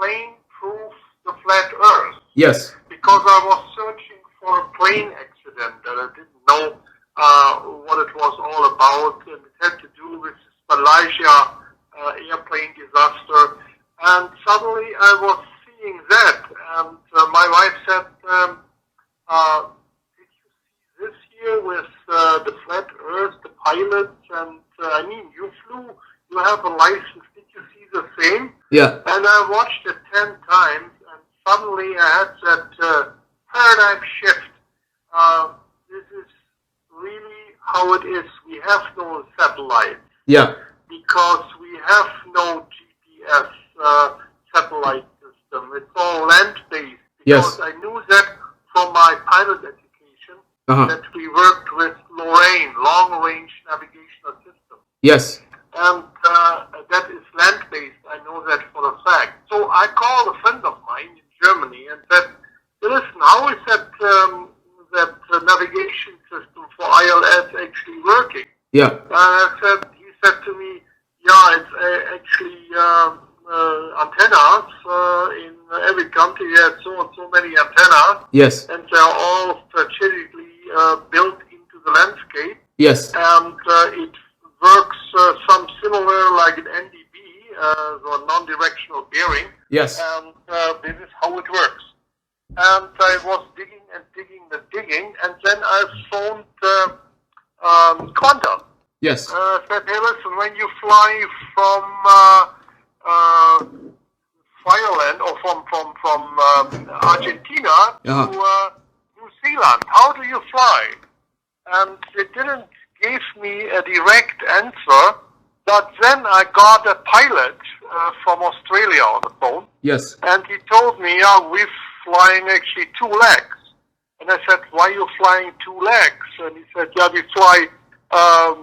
plane prove the flat Earth? Yes. Because I was searching for a plane accident that I didn't know what it was all about, and it had to do with this Malaysia airplane disaster. And suddenly I was seeing that, and my wife said, did you see this here with the flat Earth, the pilots, and I mean, you flew, you have a license, did you see the same? Yeah. And I watched it 10 times, and suddenly I had that paradigm shift. This is really how it is. We have no satellites. Yeah. Because we have no GPS satellite system. It's all land-based. Because Yes. I knew that from my pilot education, that we worked with Lorraine, long-range navigational system. Yes. And that is land-based. I know that for a fact. So I called a friend of mine in Germany and said, listen, how is that navigation system for ILS actually working? Yeah. He said to me, yeah, it's actually antennas in every country. There's so many antennas. Yes. And they're all strategically built into the landscape. Yes. And it works some similar like an NDB, so non-directional bearing. Yes. And this is how it works. And I was digging, and then I phoned Quantum. Yes. Said, hey, listen, when you fly from Ireland or from Argentina to New Zealand, how do you fly? And it didn't give me a direct answer, but then I got a pilot from Australia on the phone. Yes. And he told me, yeah, we're flying actually 2 legs. And I said, why are you flying 2 legs? And he said, yeah, we fly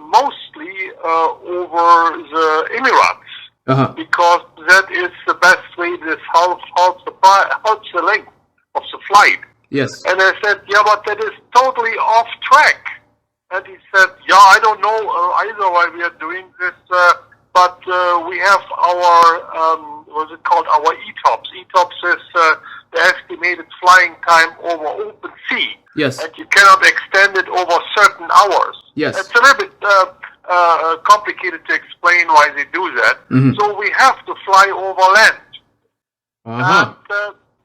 mostly over the Emirates, because that is the best way. This helps the length of the flight. Yes. And I said, yeah, but that is totally off track. And he said, yeah, I don't know either why we are doing this, but we have our, what's it called, our ETOPS. ETOPS is the estimated flying time over open sea. Yes. And you cannot extend it over certain hours. Yes. It's a little bit complicated to explain why they do that. So we have to fly over land. And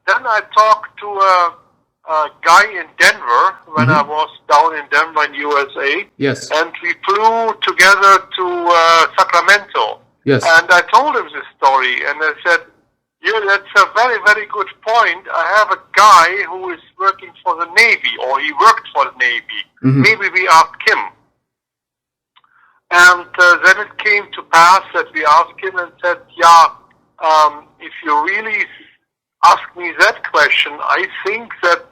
then I talked to a guy in Denver when I was down in Denver in USA. Yes. And we flew together to Sacramento. Yes. And I told him this story, and I said, yeah, that's a very, very good point. I have a guy who is working for the Navy, or he worked for the Navy. Maybe we asked him. And then it came to pass that we asked him and said, yeah, if you really ask me that question, I think that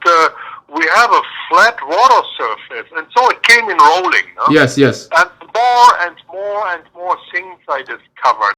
we have a flat water surface. And so it came in rolling. Yes, yes. And more and more and more things I discovered.